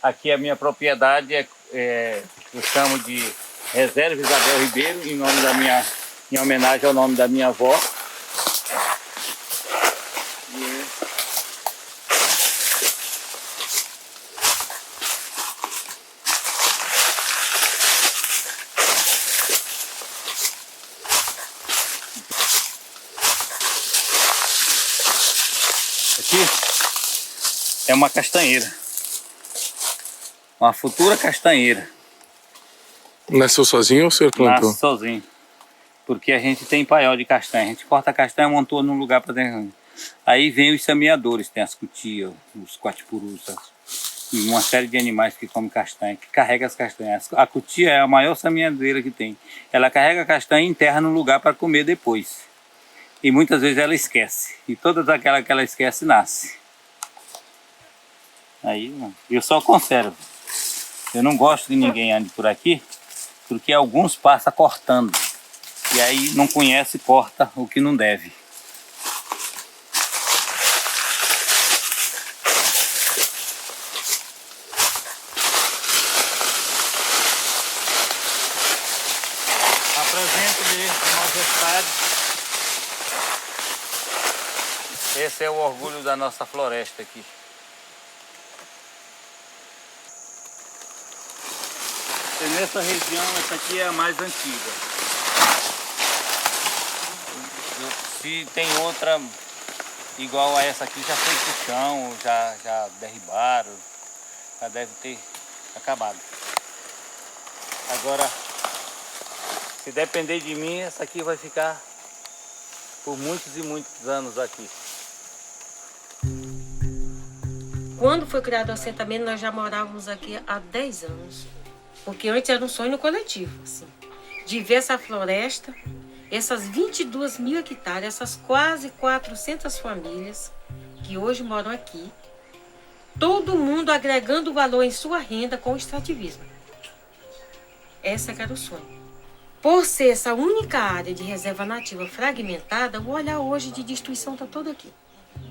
Aqui a minha propriedade eu chamo de Reserva Isabel Ribeiro, em homenagem ao nome da minha avó. Aqui é uma castanheira, uma futura castanheira. Nasceu sozinho ou o senhor plantou? Nasce sozinho, porque a gente tem paiol de castanha, a gente corta a castanha e montou num lugar para dentro. Aí vem os semeadores, tem as cutias, os quatipurus, e uma série de animais que comem castanha, que carrega as castanhas. A cutia é a maior semeadeira que tem. Ela carrega a castanha e enterra no lugar para comer depois. E muitas vezes ela esquece. E todas aquelas que ela esquece, nasce. Aí eu só conservo. Eu não gosto que ninguém ande por aqui, porque alguns passam cortando. E aí não conhece e corta o que não deve. Apresento-lhe, majestade. Esse é o orgulho da nossa floresta aqui. E nessa região, essa aqui é a mais antiga. Se tem outra igual a essa aqui, já foi pro chão, já derribaram, já deve ter acabado. Agora, se depender de mim, essa aqui vai ficar por muitos e muitos anos aqui. Quando foi criado o assentamento, nós já morávamos aqui há 10 anos. Porque antes era um sonho coletivo, assim, de ver essa floresta, essas 22 mil hectares, essas quase 400 famílias que hoje moram aqui, todo mundo agregando valor em sua renda com o extrativismo. Essa que era o sonho. Por ser essa única área de reserva nativa fragmentada, o olhar hoje de destruição está todo aqui.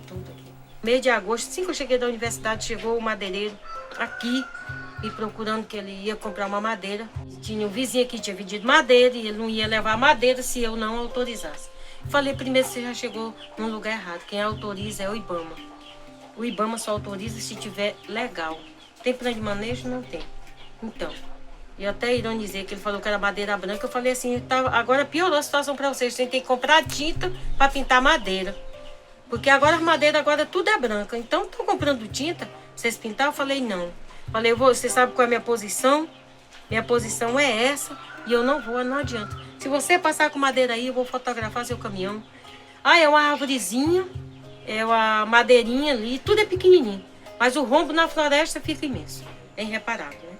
Tudo aqui. Mês de agosto, assim que eu cheguei da universidade, chegou o madeireiro aqui, me procurando que ele ia comprar uma madeira. Tinha um vizinho aqui que tinha vendido madeira e ele não ia levar madeira se eu não autorizasse. Falei, primeiro você já chegou num lugar errado. Quem autoriza é o IBAMA. O IBAMA só autoriza se tiver legal. Tem plano de manejo? Não tem. Então, eu até ironizei que ele falou que era madeira branca. Eu falei assim, agora piorou a situação para vocês. Vocês têm que comprar tinta para pintar madeira. Porque agora a madeira tudo é branca. Então, estão comprando tinta para vocês pintar? Eu falei, não. Falei, você sabe qual é a minha posição? Minha posição é essa e eu não vou, não adianta. Se você passar com madeira aí, eu vou fotografar seu caminhão. Ah, é uma árvorezinha, é uma madeirinha ali, tudo é pequenininho. Mas o rombo na floresta fica imenso, é irreparável, né?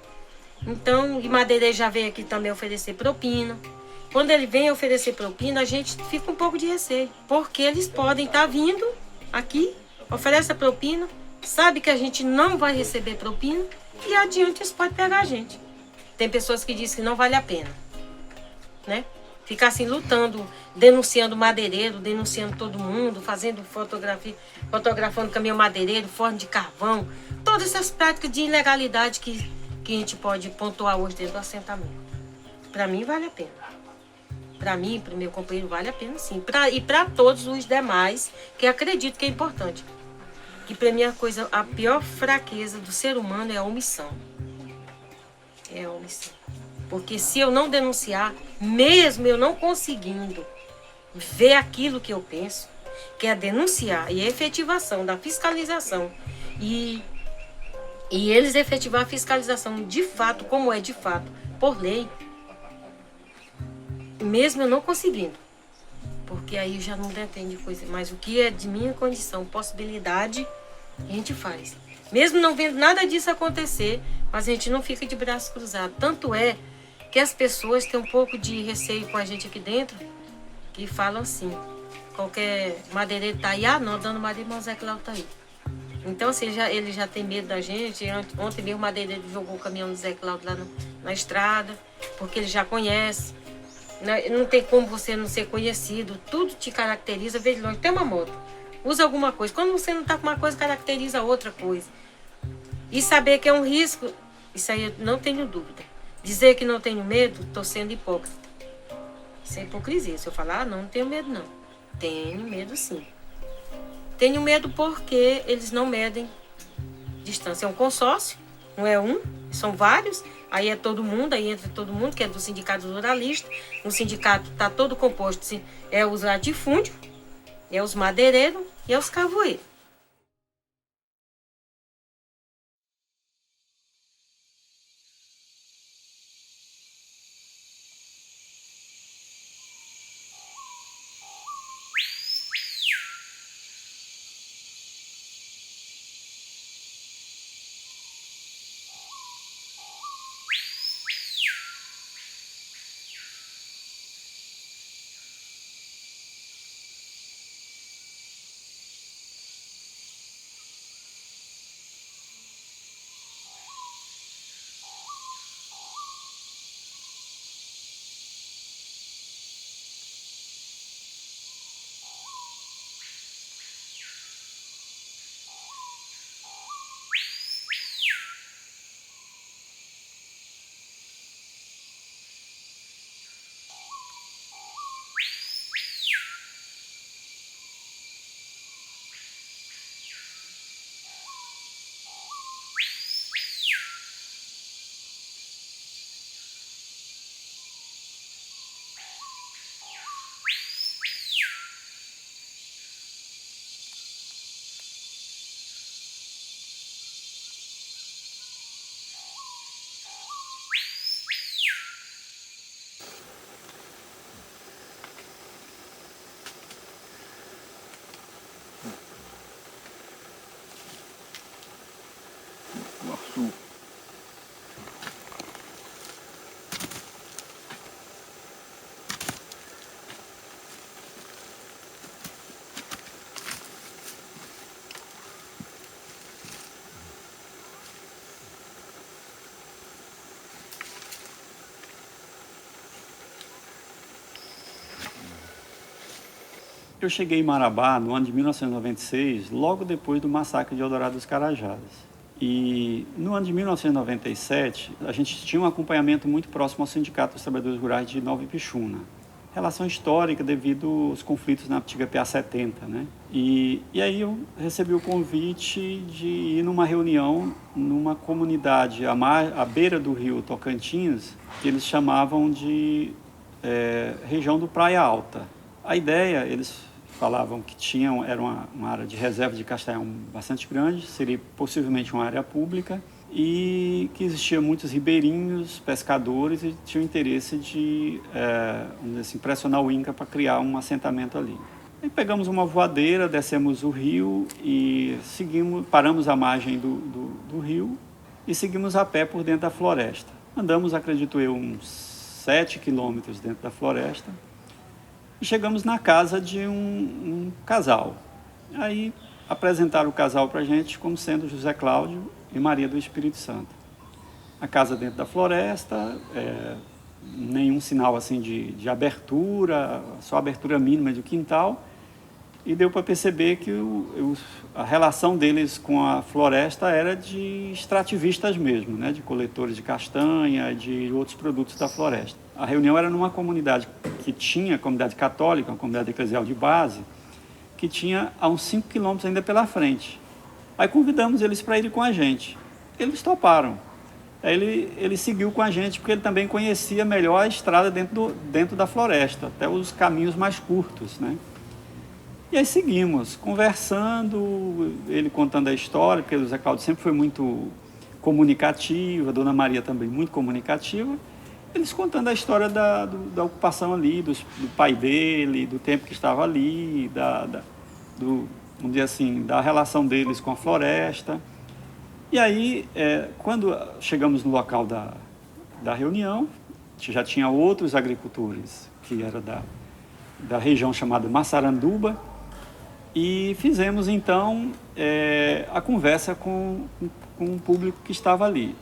Então, e madeireiro já veio aqui também oferecer propina. Quando ele vem oferecer propina, a gente fica um pouco de receio. Porque eles podem estar vindo aqui, oferece a propina, sabe que a gente não vai receber propina e adiante isso pode pegar a gente. Tem pessoas que dizem que não vale a pena, né? Ficar assim lutando, denunciando madeireiro, denunciando todo mundo, fazendo fotografia, fotografando caminhão madeireiro, forno de carvão, todas essas práticas de ilegalidade que a gente pode pontuar hoje dentro do assentamento. Para mim vale a pena. Para mim, para o meu companheiro, vale a pena sim. E para todos os demais que acredito que é importante. Que para mim a pior fraqueza do ser humano é a omissão. É a omissão. Porque se eu não denunciar, mesmo eu não conseguindo ver aquilo que eu penso, que é denunciar e a efetivação da fiscalização e eles efetivar a fiscalização de fato, como é de fato, por lei, mesmo eu não conseguindo, porque aí já não depende de coisa, mas o que é de minha condição, possibilidade, a gente faz. Mesmo não vendo nada disso acontecer, mas a gente não fica de braços cruzados. Tanto é que as pessoas têm um pouco de receio com a gente aqui dentro, que falam assim, qualquer madeireiro tá aí, ah não, dando madeira, mas é que lá tá aí. Então assim, ele já tem medo da gente. Ontem mesmo o madeireiro jogou o caminhão do Zé Cláudio lá na estrada, porque ele já conhece. Não tem como você não ser conhecido, tudo te caracteriza, vê de longe, tem uma moto, usa alguma coisa. Quando você não tá com uma coisa, caracteriza outra coisa. E saber que é um risco, isso aí eu não tenho dúvida. Dizer que não tenho medo, estou sendo hipócrita. Isso é hipocrisia. Se eu falar, não tenho medo não. Tenho medo sim. Tenho medo porque eles não medem distância. É um consórcio, não é um, são vários. Aí é todo mundo, aí entra todo mundo, que é do sindicato ruralista. No sindicato está todo composto, é os latifúndios, é os madeireiros e é os cavoeiros. Eu cheguei em Marabá no ano de 1996, logo depois do massacre de Eldorado dos Carajás. E no ano de 1997, a gente tinha um acompanhamento muito próximo ao Sindicato dos Trabalhadores Rurais de Nova Ipixuna. Relação histórica devido aos conflitos na antiga PA-70, né? E aí eu recebi o convite de ir numa reunião numa comunidade à beira do rio Tocantins, que eles chamavam de região do Praia Alta. A ideia, eles falavam que era uma área de reserva de castanhal bastante grande, seria possivelmente uma área pública, e que existiam muitos ribeirinhos, pescadores, e tinham interesse de vamos dizer assim, pressionar o INCRA para criar um assentamento ali. Aí pegamos uma voadeira, descemos o rio e paramos à margem do rio e seguimos a pé por dentro da floresta. Andamos, acredito eu, uns 7 quilômetros dentro da floresta e chegamos na casa de um casal. Aí apresentaram o casal para a gente como sendo José Cláudio e Maria do Espírito Santo. A casa dentro da floresta, nenhum sinal assim de abertura, só abertura mínima do quintal, e deu para perceber que a relação deles com a floresta era de extrativistas mesmo, né? De coletores de castanha, de outros produtos da floresta. A reunião era numa comunidade que tinha, comunidade católica, uma comunidade eclesial de base, que tinha a uns 5 quilômetros ainda pela frente. Aí convidamos eles para irem com a gente. Eles toparam. Aí ele seguiu com a gente porque ele também conhecia melhor a estrada dentro da floresta, até os caminhos mais curtos, né? E aí seguimos, conversando, ele contando a história, porque o José Cláudio sempre foi muito comunicativo, a Dona Maria também muito comunicativa. Eles contando a história da ocupação ali, do pai dele, do tempo que estava ali, vamos dizer assim, da relação deles com a floresta. E aí, quando chegamos no local da reunião, já tinha outros agricultores, que era da região chamada Massaranduba, e fizemos então a conversa com o público que estava ali.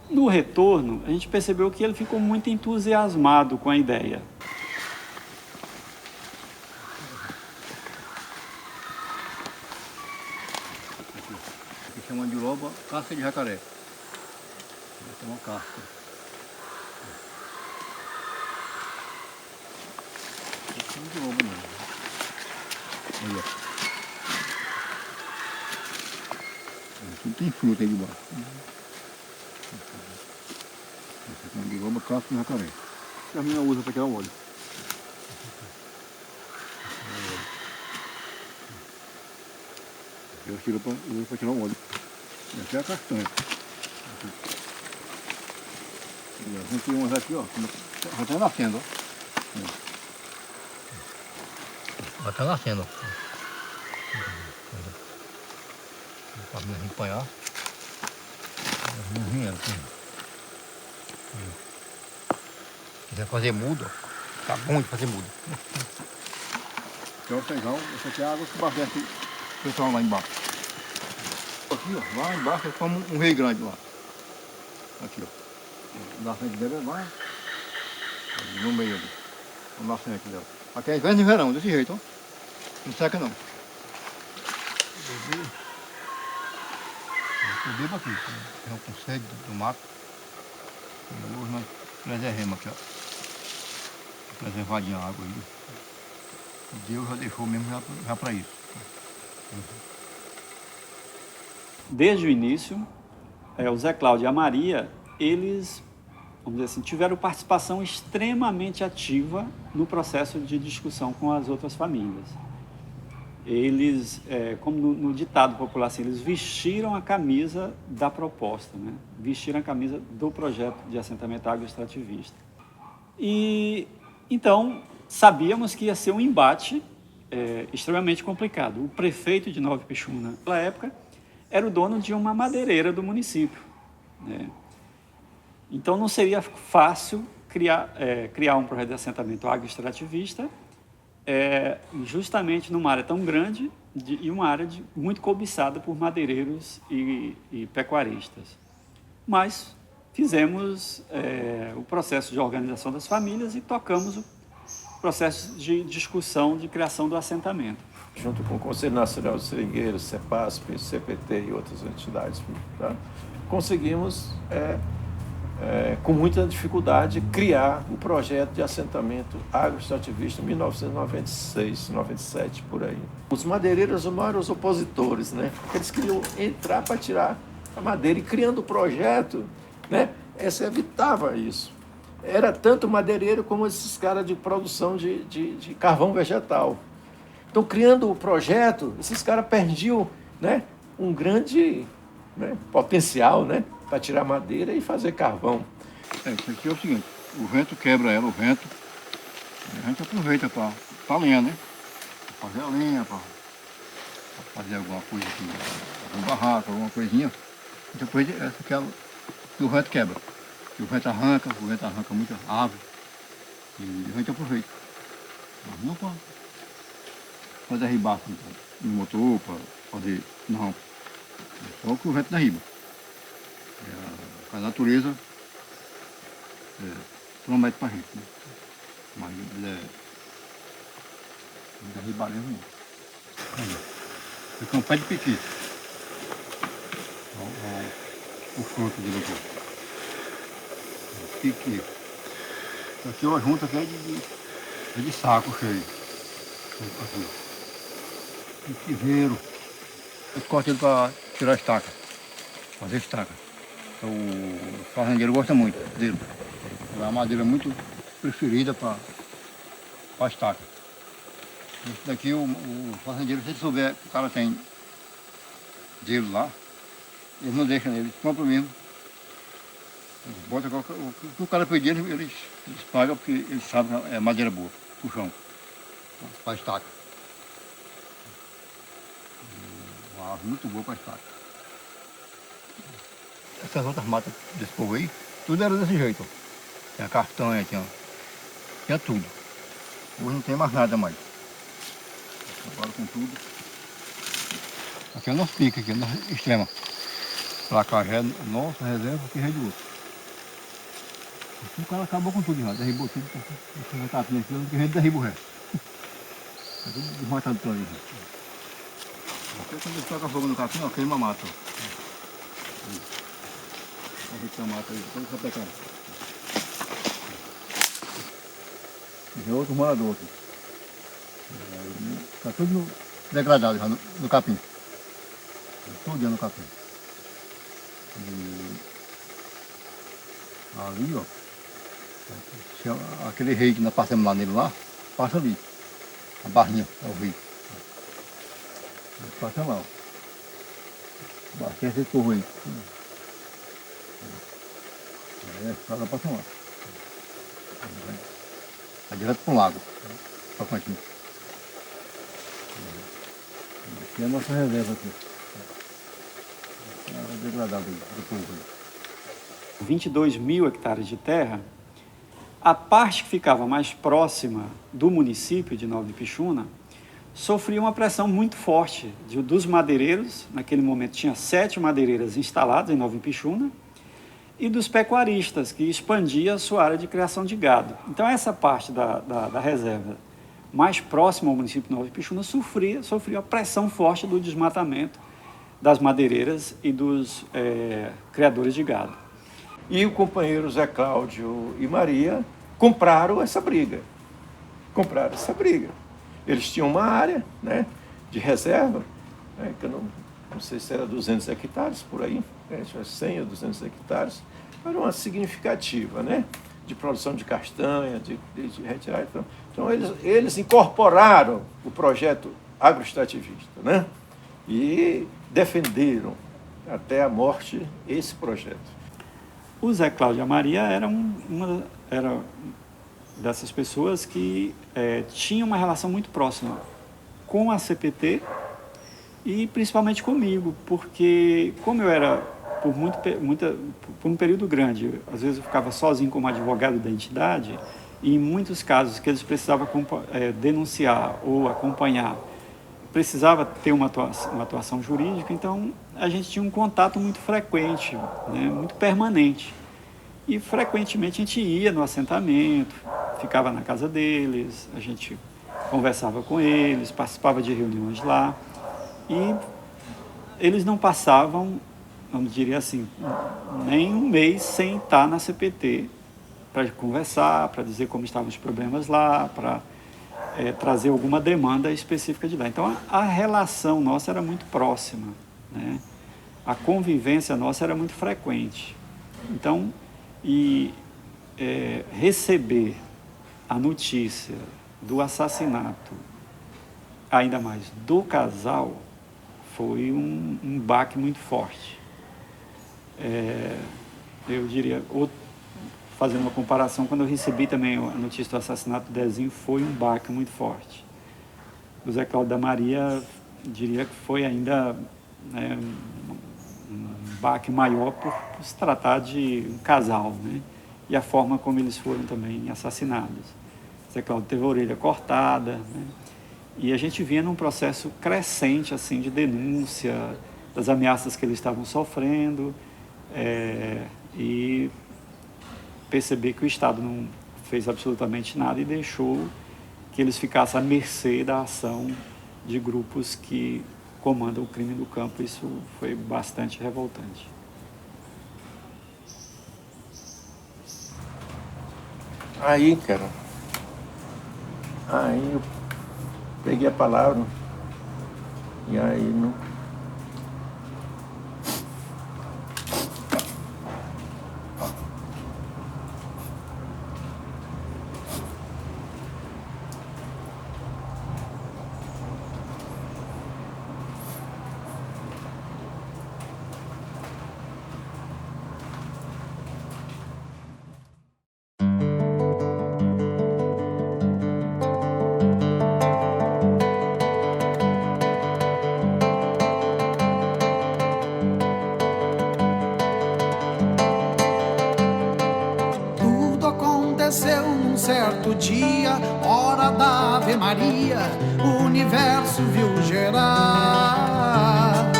No retorno, a gente percebeu que ele ficou muito entusiasmado com a ideia. chama de loba casca de jacaré. Essa é uma casca. Não é de loba não. Olha. Tudo tem fruta aí debaixo. Essa chama de loba casca de jacaré. A minha usa para tirar o óleo. Eu tiro para tirar o óleo. Essa é a castanha. A gente tem umas aqui, ó. Já está nascendo, ó. Já está nascendo, ó. Para me acompanhar. Não vinha, assim. Se quiser fazer mudo, tá bom de fazer mudo. Então, feijão, essa aqui é a água que abastece o pessoal lá embaixo. Aqui, ó, lá embaixo é como um rei grande lá. Aqui, ó. Na frente dele é lá, no meio ali. Na frente dela. Aqui é inverno e verão, desse jeito, ó. Não seca não. Eu bebo aqui, com sede do mato. E hoje nós preservamos aqui, ó. Preservadinha a água aí. Deus já deixou mesmo já para isso. Desde o início, o Zé Cláudio e a Maria, eles, vamos dizer assim, tiveram participação extremamente ativa no processo de discussão com as outras famílias. Eles, como no ditado popular, assim, eles vestiram a camisa da proposta, né? Vestiram a camisa do projeto de assentamento agroextrativista. E, então, sabíamos que ia ser um embate extremamente complicado. O prefeito de Nova Ipixuna, naquela época, era o dono de uma madeireira do município, né? Então não seria fácil criar um projeto de assentamento agroextrativista justamente numa área tão grande e uma área muito cobiçada por madeireiros e pecuaristas. Mas fizemos o processo de organização das famílias e tocamos o processo de discussão de criação do assentamento. Junto com o Conselho Nacional de Seringueiros, CEPASP, CPT e outras entidades, tá? Conseguimos, com muita dificuldade, criar o projeto de assentamento agroextrativista em 1996, 97, por aí. Os madeireiros não eram os opositores, né? Eles queriam entrar para tirar a madeira e criando o projeto, né? Essa evitava isso. Era tanto madeireiro como esses caras de produção de carvão vegetal. Então, criando o projeto, esses caras perdiam, né, um grande, né, potencial, né, para tirar madeira e fazer carvão. Isso aqui é o seguinte, o vento quebra ela, a gente aproveita para lenha, né? Pra fazer a lenha, para fazer alguma coisa aqui, algum barraco, alguma coisinha. Depois essa aqui é que o vento quebra. O vento arranca muita árvore e a gente aproveita. Mas não para derribar assim, no motor, para fazer. Não. É só o que o vento derriba. A natureza promete para a gente, né? Mas ele não derribar mesmo não. Aí, fica um pé de piqui. O fruto dele aqui. Piqui. Isso aqui é uma junta que é de saco cheio. Aqui. Piquiveiro. Eu corto ele para tirar a estaca. Fazer estaca. Então, o fazendeiro gosta muito dele. É uma madeira muito preferida para a estaca. Esse daqui, o fazendeiro, se ele souber que o cara tem dele lá, eles não deixam nele, eles compram mesmo. Bota o que o cara pedir, eles pagam porque eles sabem que é madeira boa, puxão, para a estaca. Uma árvore muito boa para a estaca. Essas outras matas desse povo aí, tudo era desse jeito. Ó. Tinha castanha, tinha tudo. Hoje não tem mais nada mais. Agora com tudo. Aqui é o nosso pico, aqui é a nossa extrema. Pra cá já é nossa reserva, aqui já é de outro. Assim o cara acabou com tudo, já derribou tudo. Esse retapinho aqui, a gente derriba o resto. É tudo desmatado por ali. Aqui quando ele toca fogo no capim, ó, queima a mata. Ó. Vamos reclamar aí, depois vai pra cá. Esse é outro morador aqui. Está tudo degradado já no capim. Tudo no capim. E ali, ó. Aquele rio que nós passamos lá nele lá, passa ali. A barrinha, é o rio. Passa lá, ó. Bastante esse corro aí. A estrada passa lá. Vai direto para o lago. Para Continho. Aqui é a nossa reserva aqui. É degradado do povo aí. 22 mil hectares de terra. A parte que ficava mais próxima do município de Nova Ipixuna sofria uma pressão muito forte dos madeireiros. Naquele momento tinha 7 madeireiras instaladas em Nova Ipixuna, e dos pecuaristas, que expandia a sua área de criação de gado. Então essa parte da reserva mais próxima ao município de Nova Ipixuna sofria a pressão forte do desmatamento das madeireiras e dos criadores de gado. E o companheiro Zé Cláudio e Maria compraram essa briga. Eles tinham uma área, né, de reserva, né, que eu não sei se era 200 hectares por aí, né, 100 ou 200 hectares, era uma significativa, né, de produção de castanha, de retirar. Então eles incorporaram o projeto agroextrativista, né, e defenderam até a morte esse projeto. O Zé Cláudio e a Maria era dessas pessoas que tinham uma relação muito próxima com a CPT e principalmente comigo, porque como eu era por um período grande, às vezes eu ficava sozinho como advogado da entidade, e em muitos casos que eles precisavam denunciar ou acompanhar, precisava ter uma atuação jurídica, então a gente tinha um contato muito frequente, né, muito permanente. E frequentemente a gente ia no assentamento, ficava na casa deles, a gente conversava com eles, participava de reuniões lá. E eles não passavam, vamos dizer assim, nem um mês sem estar na CPT para conversar, para dizer como estavam os problemas lá, para trazer alguma demanda específica de lá. Então a relação nossa era muito próxima, né? A convivência nossa era muito frequente. Então, receber a notícia do assassinato, ainda mais do casal, foi um baque muito forte. Eu diria, fazendo uma comparação, quando eu recebi também a notícia do assassinato do Dezinho, foi um baque muito forte. O Zé Cláudio da Maria, diria que foi ainda, né, um baque maior por se tratar de um casal, né? E a forma como eles foram também assassinados. Zé Cláudio teve a orelha cortada, né? E a gente vinha num processo crescente assim, de denúncia das ameaças que eles estavam sofrendo, e perceber que o Estado não fez absolutamente nada e deixou que eles ficassem à mercê da ação de grupos que comandam o crime no campo. Isso foi bastante revoltante. Aí, cara, eu peguei a palavra e aí não... Num certo dia, hora da Ave Maria, o universo viu gerar.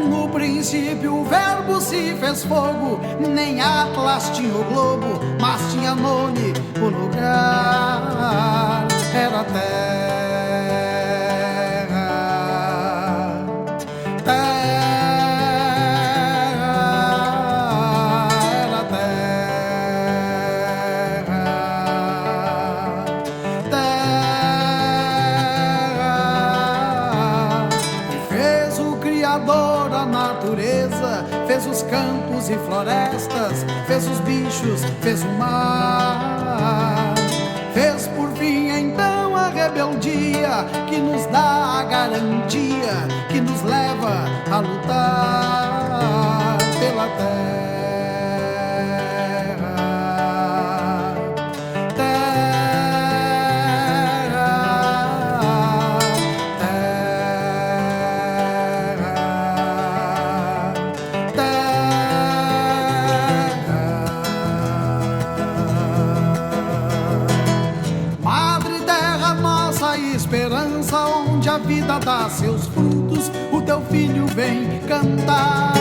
No princípio o verbo se fez fogo, nem Atlas tinha o globo, mas tinha nome o lugar. Era terra, terra. fez os campos e florestas, fez os bichos, fez o mar. Fez por fim então a rebeldia que nos dá a garantia, que nos leva a lutar pela terra. Onde a vida dá seus frutos, o teu filho vem cantar.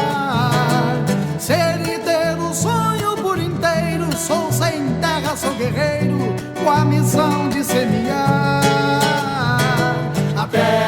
Ser e ter o sonho por inteiro, sou sem terra, sou guerreiro, com a missão de semear a terra.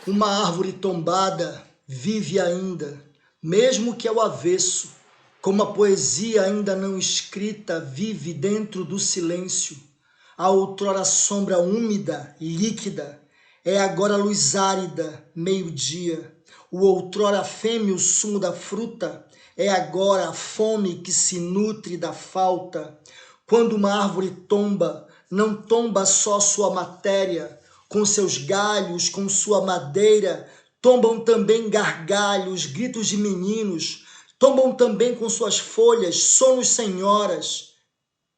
Uma árvore tombada vive ainda, mesmo que ao avesso, como a poesia ainda não escrita vive dentro do silêncio. A outrora sombra úmida, líquida, é agora luz árida, meio-dia. O outrora fêmeo sumo da fruta, é agora a fome que se nutre da falta. Quando uma árvore tomba, não tomba só sua matéria, com seus galhos, com sua madeira, tombam também gargalhos, gritos de meninos, tombam também com suas folhas, sonos sem horas,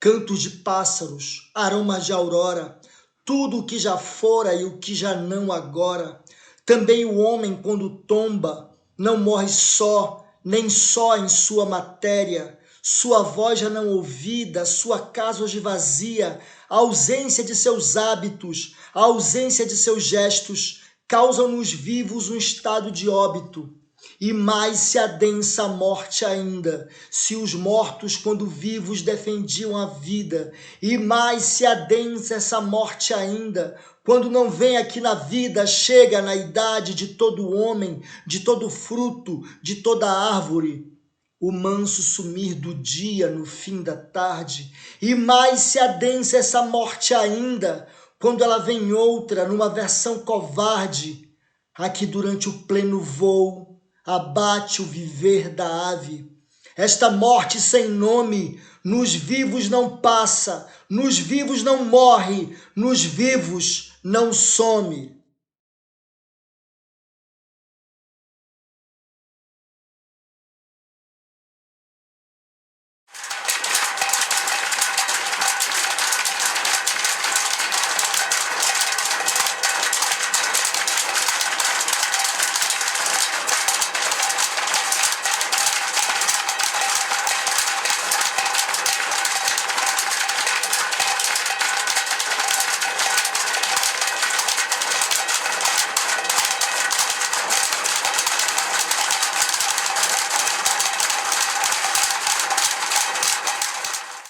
cantos de pássaros, aromas de aurora, tudo o que já fora e o que já não agora. Também o homem, quando tomba, não morre só, nem só em sua matéria, sua voz já não ouvida, sua casa hoje vazia, a ausência de seus hábitos, a ausência de seus gestos, causam nos vivos um estado de óbito. E mais se adensa a morte ainda, se os mortos quando vivos defendiam a vida, e mais se adensa essa morte ainda, quando não vem aqui na vida, chega na idade de todo homem, de todo fruto, de toda árvore, o manso sumir do dia no fim da tarde, e mais se adensa essa morte ainda, quando ela vem outra, numa versão covarde, a que durante o pleno voo abate o viver da ave. Esta morte sem nome, nos vivos não passa, nos vivos não morre, nos vivos não some.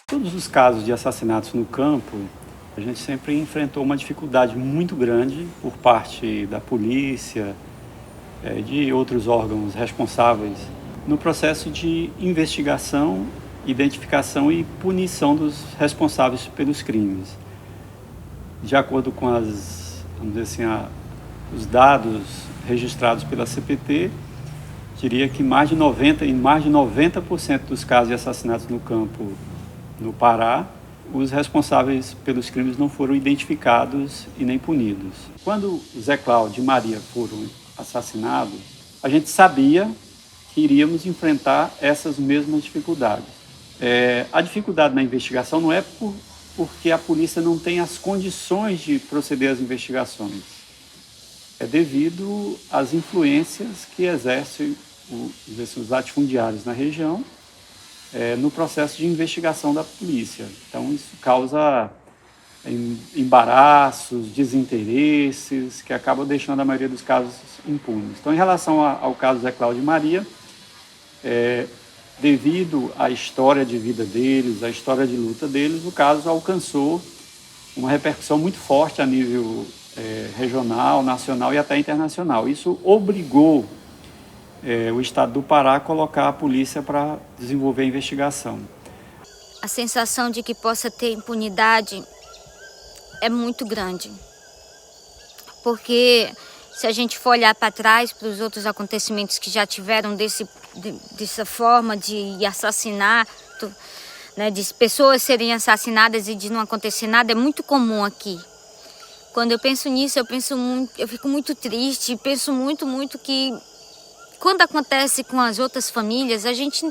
Todos os casos de assassinatos no campo, a gente sempre enfrentou uma dificuldade muito grande por parte da polícia, de outros órgãos responsáveis, no processo de investigação, identificação e punição dos responsáveis pelos crimes. De acordo com os dados registrados pela CPT, diria que em mais de 90% dos casos de assassinatos no campo no Pará, os responsáveis pelos crimes não foram identificados e nem punidos. Quando Zé Cláudio e Maria foram assassinados, a gente sabia que iríamos enfrentar essas mesmas dificuldades. A dificuldade na investigação não é porque a polícia não tem as condições de proceder às investigações. É devido às influências que exercem os latifundiários na região no processo de investigação da polícia. Então, isso causa embaraços, desinteresses, que acabam deixando a maioria dos casos impunes. Então, em relação ao caso Zé Cláudio e Maria, devido à história de vida deles, à história de luta deles, o caso alcançou uma repercussão muito forte a nível regional, nacional e até internacional. Isso obrigou o Estado do Pará a colocar a polícia para desenvolver a investigação. A sensação de que possa ter impunidade é muito grande, porque se a gente for olhar para trás, para os outros acontecimentos que já tiveram dessa forma de assassinato, né, de pessoas serem assassinadas e de não acontecer nada, é muito comum aqui. Quando eu penso nisso, eu fico muito triste, penso muito que quando acontece com as outras famílias, a gente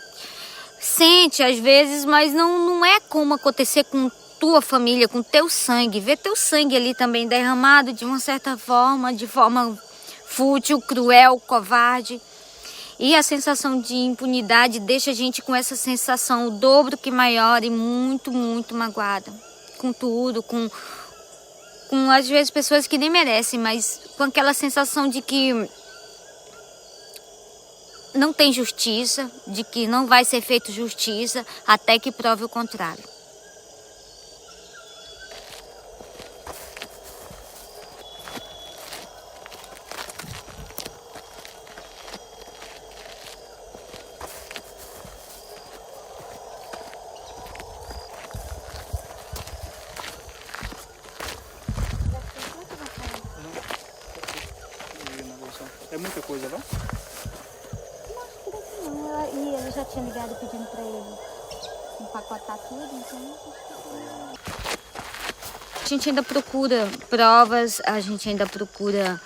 sente às vezes, mas não é como acontecer com tua família, com teu sangue. Ver teu sangue ali também derramado de uma certa forma, de forma fútil, cruel, covarde. E a sensação de impunidade deixa a gente com essa sensação o dobro que maior e muito magoada. Com tudo, com às vezes pessoas que nem merecem, mas com aquela sensação de que não tem justiça, de que não vai ser feita justiça até que prove o contrário. É muita coisa lá? E eu já tinha ligado pedindo para ele empacotar tudo, então... A gente ainda procura provas, a gente ainda procura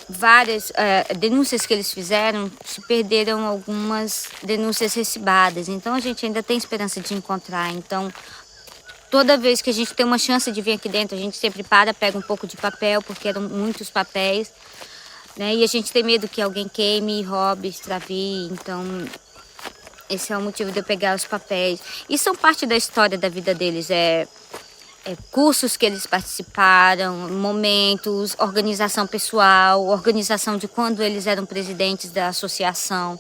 várias denúncias que eles fizeram, se perderam algumas denúncias recibadas, então a gente ainda tem esperança de encontrar. Então, toda vez que a gente tem uma chance de vir aqui dentro, a gente sempre pega um pouco de papel, porque eram muitos papéis, né? E a gente tem medo que alguém queime, roube, extravie, então esse é o motivo de eu pegar os papéis. E são parte da história da vida deles, cursos que eles participaram, momentos, organização pessoal, organização de quando eles eram presidentes da associação.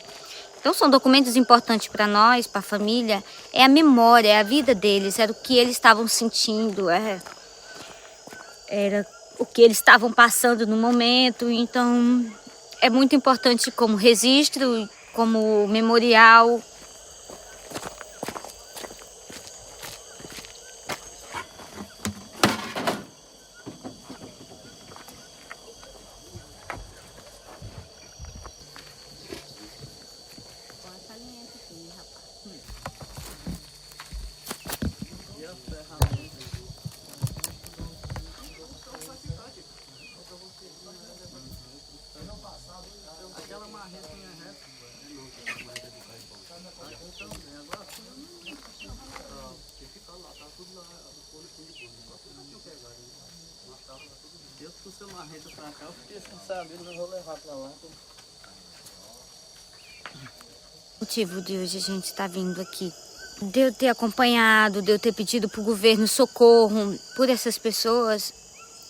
Então são documentos importantes para nós, para a família, é a memória, é a vida deles, era o que eles estavam sentindo, era o que eles estavam passando no momento. Então é muito importante como registro, como memorial. O motivo de hoje a gente estar vindo aqui, de eu ter acompanhado, de eu ter pedido para o governo socorro por essas pessoas,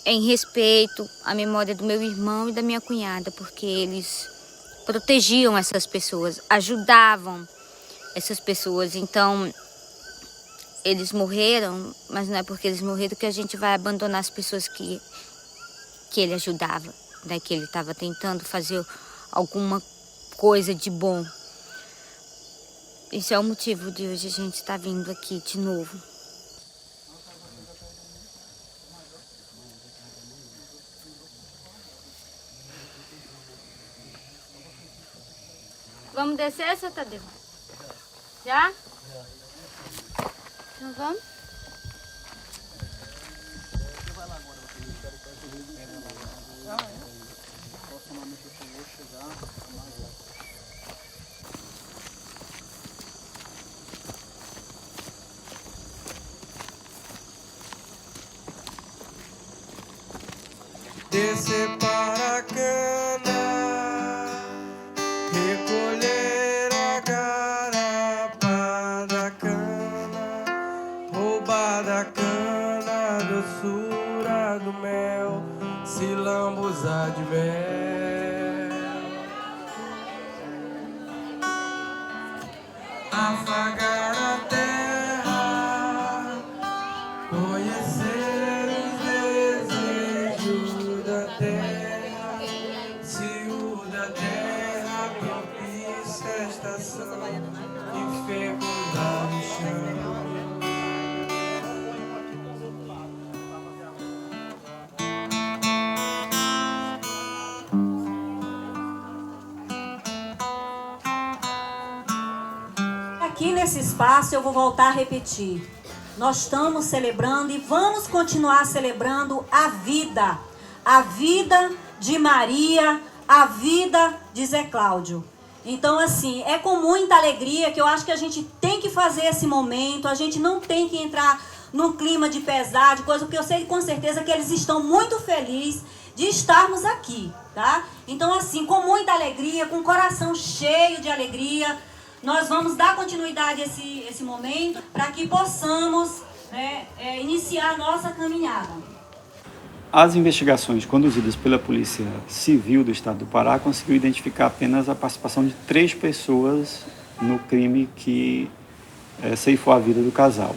em respeito à memória do meu irmão e da minha cunhada, porque eles protegiam essas pessoas, ajudavam essas pessoas. Então, eles morreram, mas não é porque eles morreram que a gente vai abandonar as pessoas que ele ajudava, né? Que ele estava tentando fazer alguma coisa de bom. Esse é o motivo de hoje a gente estar vindo aqui de novo. Vamos descer, seu Tadeu? Já? Então vamos? Descer para a cana, recolher a garapa da cana, roubar da cana, doçura do mel, se lambuzar de mel, afagar a terra, conhecer os desejos da terra, se o da terra propicia a estação e fecundar o chão. Aqui nesse espaço eu vou voltar a repetir. Nós estamos celebrando e vamos continuar celebrando a vida de Maria, a vida de Zé Cláudio. Então, assim, é com muita alegria que eu acho que a gente tem que fazer esse momento, a gente não tem que entrar num clima de pesar, de coisa, porque eu sei com certeza que eles estão muito felizes de estarmos aqui, tá? Então, assim, com muita alegria, com o coração cheio de alegria, nós vamos dar continuidade a esse momento para que possamos, né, iniciar a nossa caminhada. As investigações conduzidas pela Polícia Civil do Estado do Pará conseguiu identificar apenas a participação de 3 pessoas no crime que ceifou a vida do casal.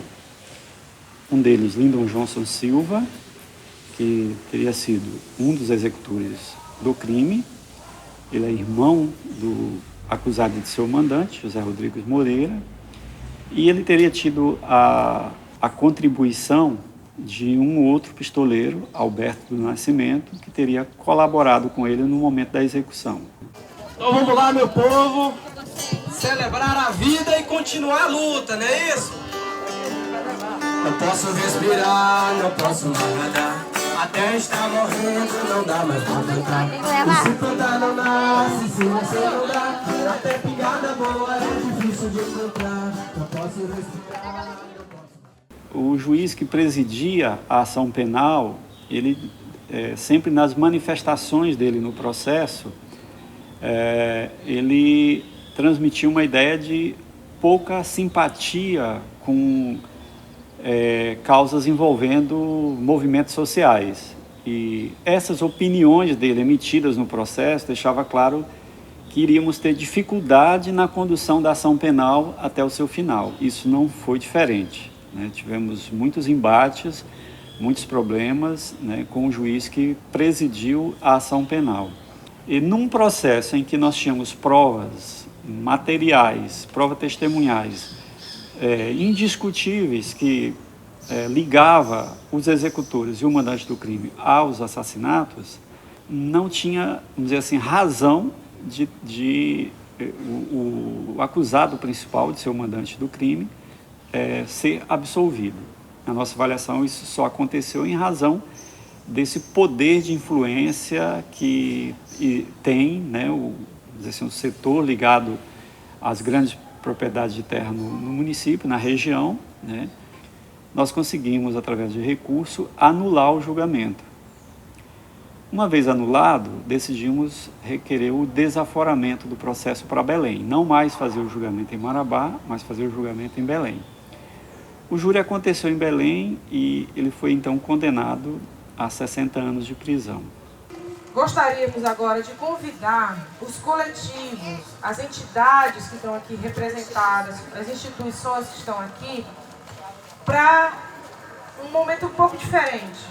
Um deles, Lyndon Johnson Silva, que teria sido um dos executores do crime. Ele é irmão do acusado de ser o mandante, José Rodrigues Moreira, e ele teria tido a contribuição de um outro pistoleiro, Alberto do Nascimento, que teria colaborado com ele no momento da execução. Então vamos lá, meu povo, celebrar a vida e continuar a luta, não é isso? Não posso respirar, não posso mais nadar, até estar morrendo, não dá mais pra cantar. E se plantar não nasce, se nascer não dá, até pingada boa é difícil de encontrar. Não posso respirar, não posso... O juiz que presidia a ação penal, ele sempre nas manifestações dele no processo, ele transmitia uma ideia de pouca simpatia com causas envolvendo movimentos sociais. E essas opiniões dele emitidas no processo deixava claro que iríamos ter dificuldade na condução da ação penal até o seu final. Isso não foi diferente, né? Tivemos muitos embates, muitos problemas, né, com o juiz que presidiu a ação penal. E num processo em que nós tínhamos provas materiais, provas testemunhais, indiscutíveis que ligava os executores e o mandante do crime aos assassinatos, não tinha, vamos dizer assim, razão de o acusado principal, de ser o mandante do crime, ser absolvido. Na nossa avaliação, isso só aconteceu em razão desse poder de influência que tem, né, o setor ligado às grandes propriedades de terra no município, na região, né? Nós conseguimos, através de recurso, anular o julgamento. Uma vez anulado, decidimos requerer o desaforamento do processo para Belém. Não mais fazer o julgamento em Marabá, mas fazer o julgamento em Belém. O júri aconteceu em Belém e ele foi então condenado a 60 anos de prisão. Gostaríamos agora de convidar os coletivos, as entidades que estão aqui representadas, as instituições que estão aqui, para um momento um pouco diferente.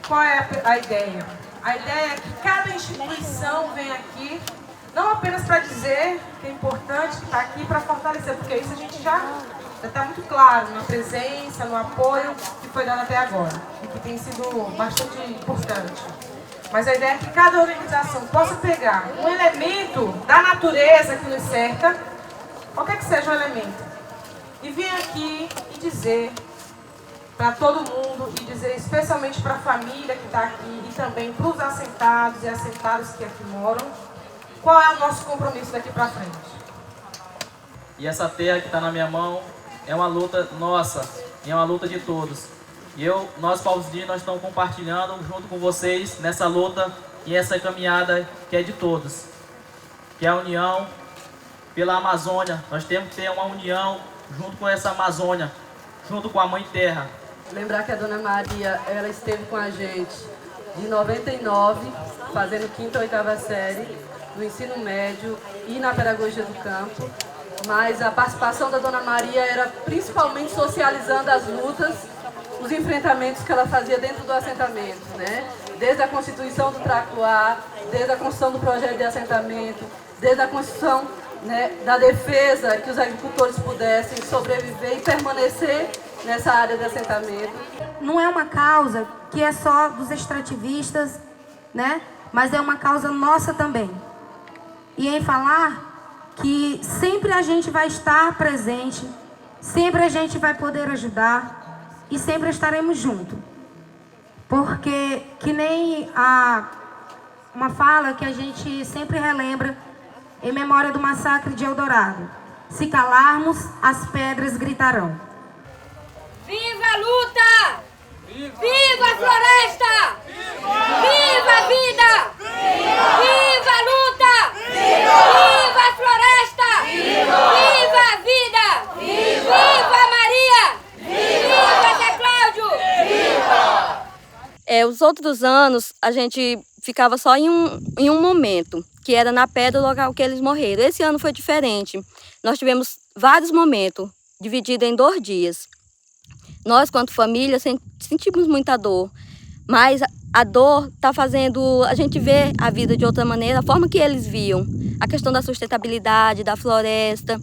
Qual é a ideia? A ideia é que cada instituição vem aqui, não apenas para dizer que é importante, que está aqui para fortalecer, porque isso a gente já está muito claro na presença, no apoio que foi dado até agora, e que tem sido bastante importante. Mas a ideia é que cada organização possa pegar um elemento da natureza que nos cerca, qualquer que seja o elemento, e vir aqui e dizer para todo mundo, e dizer especialmente para a família que está aqui, e também para os assentados e assentadas que aqui moram, qual é o nosso compromisso daqui para frente. E essa terra que está na minha mão é uma luta nossa, e é uma luta de todos. E nós povos indígenas, nós estamos compartilhando junto com vocês nessa luta e essa caminhada que é de todos. Que é a união pela Amazônia. Nós temos que ter uma união junto com essa Amazônia, junto com a Mãe Terra. Lembrar que a Dona Maria, ela esteve com a gente de 99, fazendo 5ª e 8ª série, no ensino médio e na pedagogia do campo. Mas a participação da Dona Maria era principalmente socializando as lutas, os enfrentamentos que ela fazia dentro do assentamento, né? Desde a constituição do Tracuá, desde a construção do projeto de assentamento, desde a construção, né, da defesa que os agricultores pudessem sobreviver e permanecer nessa área de assentamento. Não é uma causa que é só dos extrativistas, né? Mas é uma causa nossa também. E em falar que sempre a gente vai estar presente, sempre a gente vai poder ajudar e sempre estaremos juntos. Porque que nem uma fala que a gente sempre relembra em memória do massacre de Eldorado: se calarmos, as pedras gritarão. Viva a luta! Viva a floresta! Viva a vida! Viva a luta! Viva a floresta! Viva a vida! Viva a Maria! Viva Zé Cláudio! Os outros anos a gente ficava só em um momento, que era na pedra, o local que eles morreram. Esse ano foi diferente. Nós tivemos vários momentos, divididos em 2 dias. Nós, quanto família, sentimos muita dor, mas a dor está fazendo a gente ver a vida de outra maneira, a forma que eles viam, a questão da sustentabilidade, da floresta.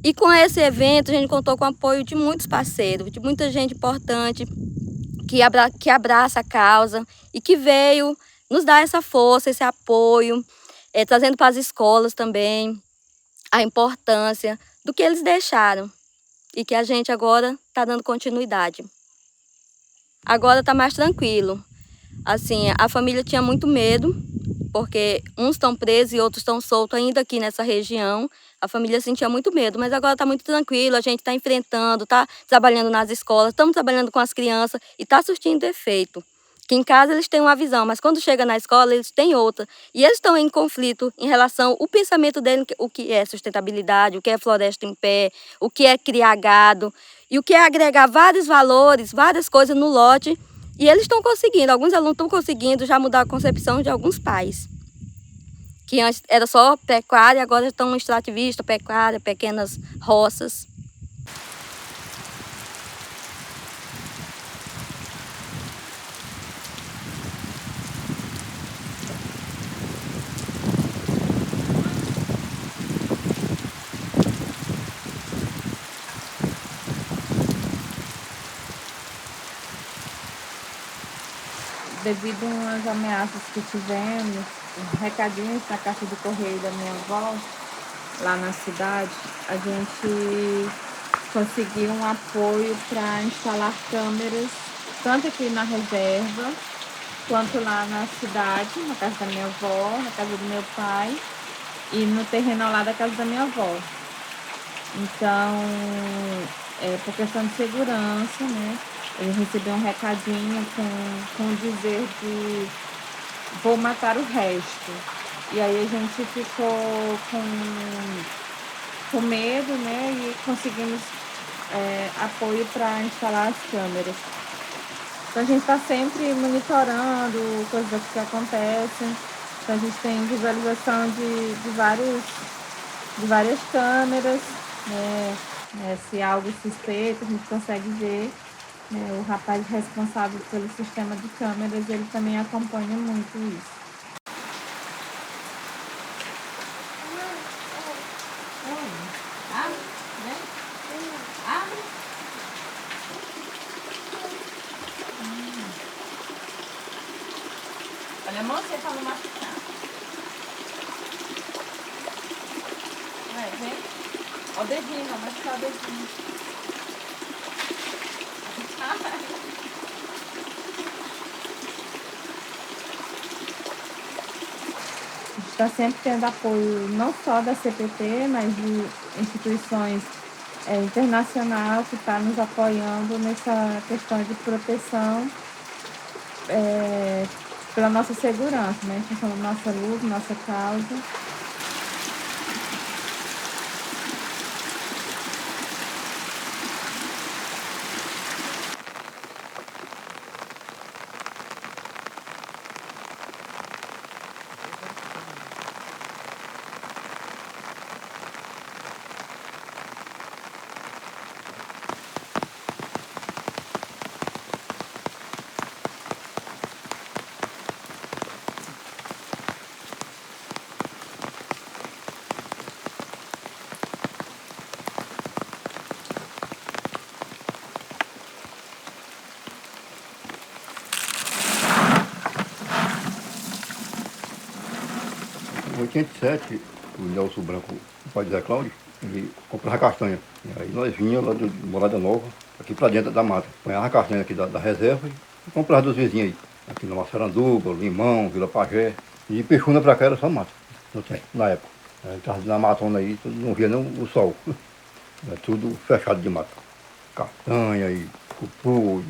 E com esse evento a gente contou com o apoio de muitos parceiros, de muita gente importante que abraça a causa e que veio nos dar essa força, esse apoio, trazendo para as escolas também a importância do que eles deixaram. E que a gente agora está dando continuidade. Agora está mais tranquilo. Assim, a família tinha muito medo, porque uns estão presos e outros estão soltos ainda aqui nessa região. A família sentia muito medo, mas agora está muito tranquilo. A gente está enfrentando, está trabalhando nas escolas, estamos trabalhando com as crianças e está surtindo efeito. Que em casa eles têm uma visão, mas quando chega na escola eles têm outra. E eles estão em conflito em relação ao pensamento deles, o que é sustentabilidade, o que é floresta em pé, o que é criar gado, e o que é agregar vários valores, várias coisas no lote. E eles estão conseguindo, alguns alunos estão conseguindo já mudar a concepção de alguns pais. Que antes era só pecuária, agora estão extrativista, pecuária, pequenas roças. Devido às ameaças que tivemos, recadinhos na caixa de correio da minha avó, lá na cidade, a gente conseguiu um apoio para instalar câmeras, tanto aqui na reserva, quanto lá na cidade, na casa da minha avó, na casa do meu pai, e no terreno lá da casa da minha avó. Então, por questão de segurança, né? Eu recebi um recadinho com dizer de vou matar o resto. E aí a gente ficou com medo, né? E conseguimos apoio para instalar as câmeras. Então a gente está sempre monitorando coisas que acontecem. Então a gente tem visualização de várias câmeras, né? Se algo suspeito, a gente consegue ver. O rapaz responsável pelo sistema de câmeras, ele também acompanha muito isso. Olha a mão, você tá no machucar. Vai, vem. Ó o dedinho, vai machucar o dedinho. Está sempre tendo apoio não só da CPT, mas de instituições internacionais que estão nos apoiando nessa questão de proteção pela nossa segurança, né? Em função da nossa luta, nossa causa. Em 87, o Nelson Branco, o pai de Zé Cláudio, ele comprava castanha. E aí nós vinhamos lá de Morada Nova, aqui para dentro da mata. Apanhava a castanha aqui da reserva e comprava dos vizinhos aí. Aqui na Massaranduba, Limão, Vila Pajé. E de Peixuna para cá era só mata, na época. Estava na matona aí, não via nem o sol. Era tudo fechado de mata. Castanha e cupu.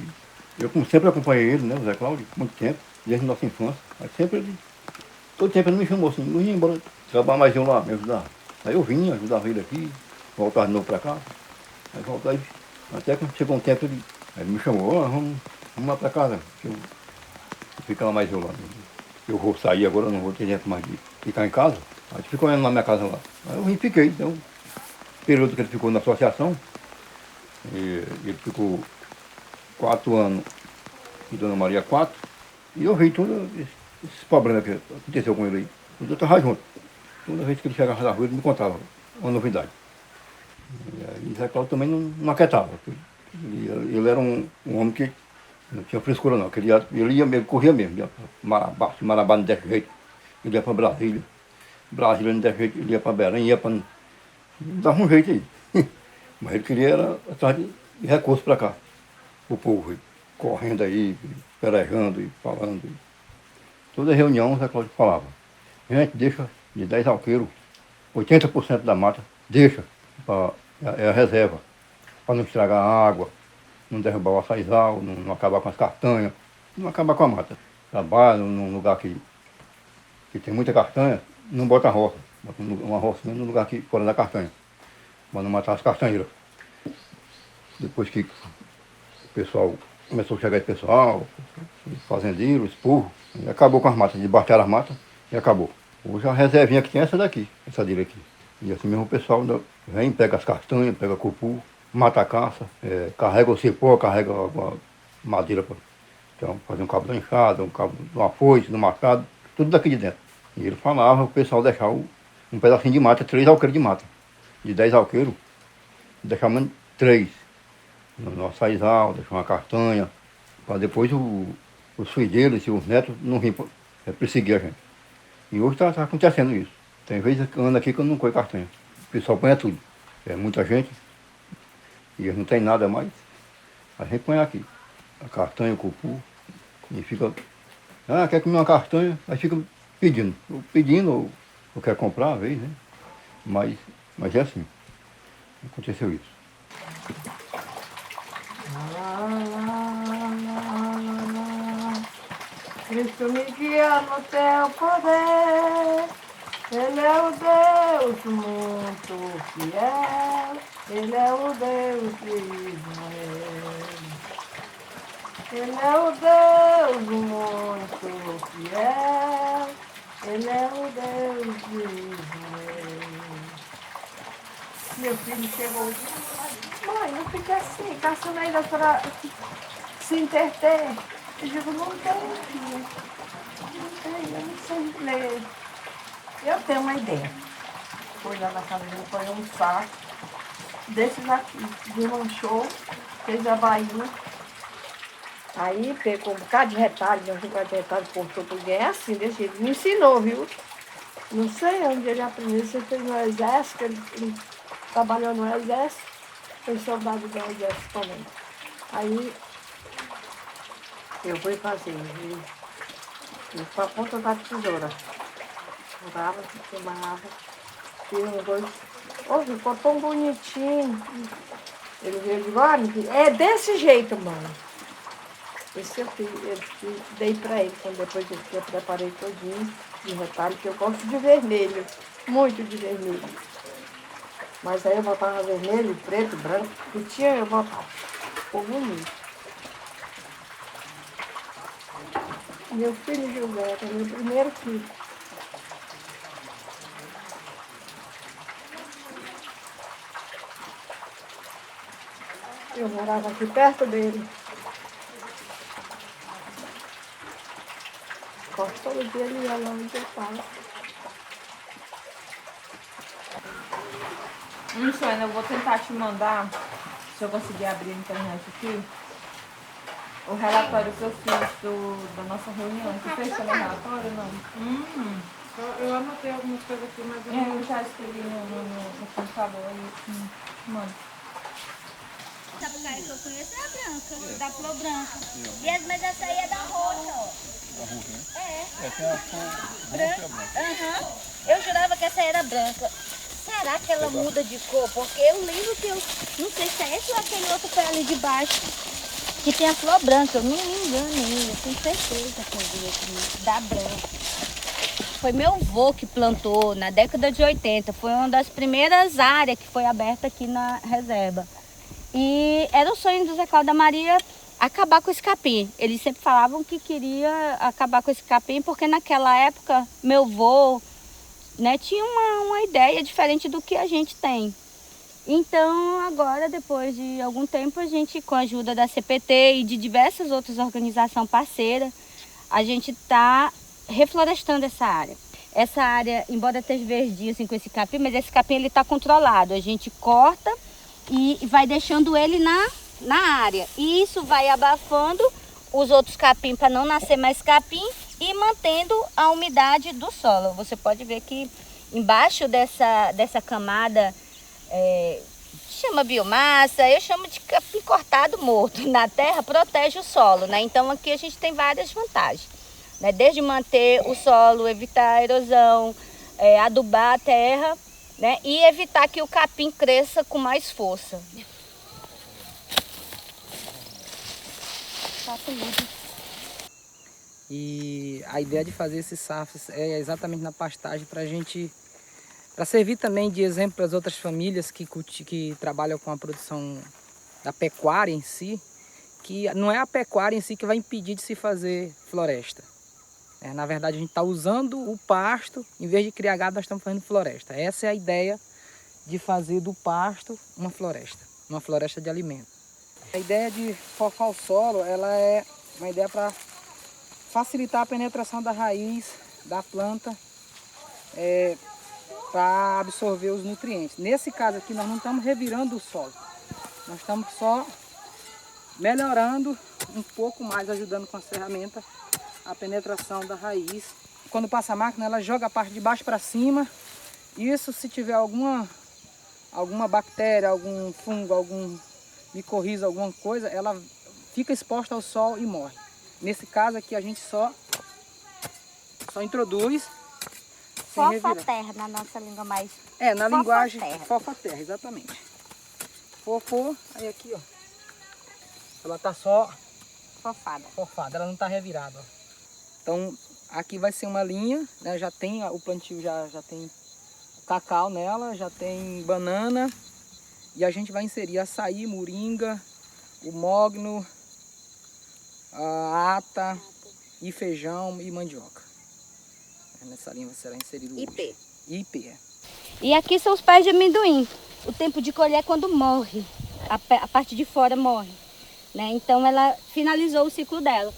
Eu como sempre acompanhei ele, né, o Zé Cláudio, muito tempo, desde a nossa infância. Mas sempre ele, todo tempo ele me chamou assim, não ia embora, trabalhar mais um lá, me ajudar. Aí eu vinha, ajudava ele aqui, voltava de novo para cá. Aí voltava, até que chegou um tempo ele me chamou, vamos lá para casa. Eu ficava mais eu lá. Eu vou sair agora, não vou ter tempo mais de ficar em casa. Aí ele ficou na minha casa lá. Aí eu vim e fiquei. Então, o período que ele ficou na associação, ele ficou 4 anos e Dona Maria 4, e eu vi todos esses problemas que aconteceu com ele aí. Eu estava junto. Toda vez que ele chegava na rua, ele me contava uma novidade. E aí Zé Cláudio também não aquietava. Ele era um homem que não tinha frescura não, que ele ia mesmo, corria mesmo, ia para Marabá não desse jeito, ele ia para Brasília não desse jeito, ele ia para Belém, ia para... dava um jeito aí. Mas ele queria era atrás de recursos para cá, o povo aí, correndo aí, pelejando e falando. Toda reunião o Zé Cláudio falava, gente, deixa de 10 alqueiros, 80% da mata, deixa, é a reserva, para não estragar a água, não derrubar o açaizal, não acabar com as castanhas, não acabar com a mata. Trabalha num lugar que tem muita castanha, não bota roça, bota uma roça no lugar aqui fora da castanha, para não matar as castanheiras. Depois que o pessoal começou a chegar esse pessoal, fazendeiros, povo, e acabou com as matas, debatearam as matas e acabou. Hoje a reservinha que tem é essa daqui, essa dele aqui. E assim mesmo o pessoal vem, pega as castanhas, pega cupu, mata a caça, carrega o cipó, carrega a madeira para fazer um cabo da enxada, um cabo de uma foice, do machado, tudo daqui de dentro. E ele falava o pessoal deixar um pedacinho de mata, 3 alqueiros de mata. De 10 alqueiros, deixava 3 no açaizal, deixar uma castanha, para depois os filhos deles e os netos não virem perseguir a gente. E hoje está acontecendo isso. Tem vezes que anda aqui que eu não colho castanha. O pessoal põe tudo. É muita gente, e eles não tem nada mais. A gente põe aqui. A castanha, o cupu, e fica... quer comer uma castanha? Aí fica pedindo. Ou quer comprar, às vezes, né? Mas é assim. Aconteceu isso. Cristo me guia no teu poder, Ele é o Deus muito fiel, Ele é o Deus de Israel. Ele é o Deus muito fiel, Ele é o Deus de Israel. Meu filho chegou e disse, mãe, não fique assim, caçando ainda para se interter. Eu digo, não tenho, filho. Não tenho, eu não sei ler. Eu tenho uma ideia. Foi lá na casa dele, foi um saco desses aqui, desmanchou, fez a bainha, Aí pegou um bocado de retalho, cortou tudo. É assim, desse jeito. Me ensinou, viu? Não sei onde ele aprendeu. Você fez no exército, ele trabalhou no exército, foi soldado do exército também. Aí eu fui fazer, e com a ponta da tesoura. Furava, queimava, fiz um dois. Ô, ficou tão bonitinho. Ele veio de lá, é desse jeito, mano. Esse eu dei pra ele, quando depois eu preparei todinho de retalho, que eu gosto de vermelho, muito de vermelho. Mas aí eu botava vermelho, preto, branco, que tinha eu botava. Ficou bonito. Meu filho Gilberto, meu primeiro filho. Eu morava aqui perto dele. Quase todo dia ele ia lá onde eu estava. Sônia, eu vou tentar te mandar, se eu conseguir abrir a internet aqui, o relatório que eu fiz da nossa reunião. Você fez também relatório ou não? Eu anotei algumas coisas aqui, mas eu já escrevi no computador aí. Mano. Essa porcaria que eu conheço é a branca, da flor branca. Mas essa aí é da roxa, ó. Da roxa, né? É. Essa é a flor branca. Eu jurava que essa era branca. Será que ela muda de cor? Porque eu lembro que eu... Não sei se é esse ou aquele outro pé ali de baixo. Que tem a flor branca. Eu não me engano, eu tenho certeza que eu vi aqui. Da branca. Foi meu avô que plantou na década de 80. Foi uma das primeiras áreas que foi aberta aqui na reserva. E era o sonho do Zé Cláudio da Maria acabar com esse capim. Eles sempre falavam que queria acabar com esse capim porque naquela época meu avô, né, tinha uma ideia diferente do que a gente tem. Então agora, depois de algum tempo, a gente, com a ajuda da CPT e de diversas outras organizações parceiras, a gente está reflorestando essa área. Essa área, embora esteja verdinha assim, com esse capim, mas esse capim está controlado. A gente corta e vai deixando ele na área. E isso vai abafando os outros capim para não nascer mais capim e mantendo a umidade do solo. Você pode ver que embaixo dessa camada, chama biomassa, eu chamo de capim cortado morto. Na terra protege o solo, né? Então aqui a gente tem várias vantagens, né? Desde manter o solo, evitar a erosão, adubar a terra, né? E evitar que o capim cresça com mais força. E a ideia de fazer esses safras é exatamente na pastagem para servir também de exemplo para as outras famílias que trabalham com a produção da pecuária em si, que não é a pecuária em si que vai impedir de se fazer floresta. Na verdade, a gente está usando o pasto, em vez de criar gado, nós estamos fazendo floresta. Essa é a ideia de fazer do pasto uma floresta de alimento. A ideia de focar o solo, ela é uma ideia para facilitar a penetração da raiz da planta, para absorver os nutrientes. Nesse caso aqui, nós não estamos revirando o solo, nós estamos só melhorando um pouco mais, ajudando com a ferramenta a penetração da raiz. Quando passa a máquina, ela joga a parte de baixo para cima. Isso, se tiver alguma bactéria, algum fungo, algum micorriza, alguma coisa, ela fica exposta ao sol e morre. Nesse caso aqui, a gente só introduz. Fofa-terra, na nossa língua mais... na linguagem, fofa-terra, exatamente. Fofo, aí aqui, ó. Ela tá só... Fofada, ela não tá revirada, ó. Então, aqui vai ser uma linha, né? Já tem o plantio, já tem cacau nela, já tem banana. E a gente vai inserir açaí, moringa, o mogno, a ata, e feijão e mandioca. Nessa linha será inserido IP. E aqui são os pés de amendoim. O tempo de colher é quando morre, a parte de fora morre, né? Então ela finalizou o ciclo dela.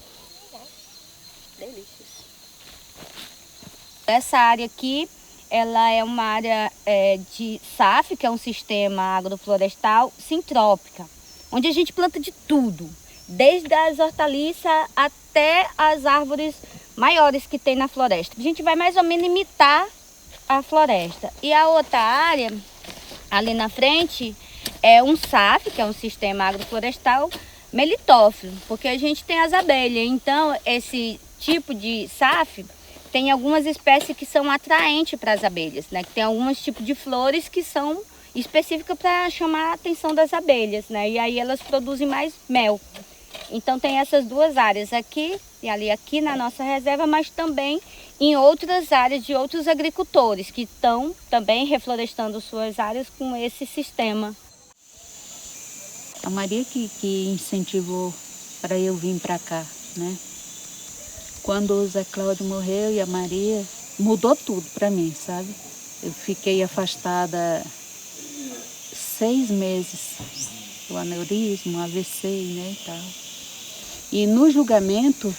Delícias. Essa área aqui, ela é uma área de SAF, que é um sistema agroflorestal sintrópica, onde a gente planta de tudo. desde as hortaliças até as árvores maiores que tem na floresta. A gente vai mais ou menos imitar a floresta. E a outra área, ali na frente, é um SAF, que é um sistema agroflorestal melitófilo, porque a gente tem as abelhas. Então, esse tipo de SAF tem algumas espécies que são atraentes para as abelhas, né? Que tem alguns tipos de flores que são específicas para chamar a atenção das abelhas, né? E aí elas produzem mais mel. Então tem essas duas áreas aqui e ali aqui na nossa reserva, mas também em outras áreas de outros agricultores que estão também reflorestando suas áreas com esse sistema. A Maria que incentivou para eu vir para cá, né? Quando o Zé Cláudio morreu e a Maria, mudou tudo para mim, sabe? Eu fiquei afastada 6 meses, o aneurisma, o AVC, né, e tal. E no julgamento,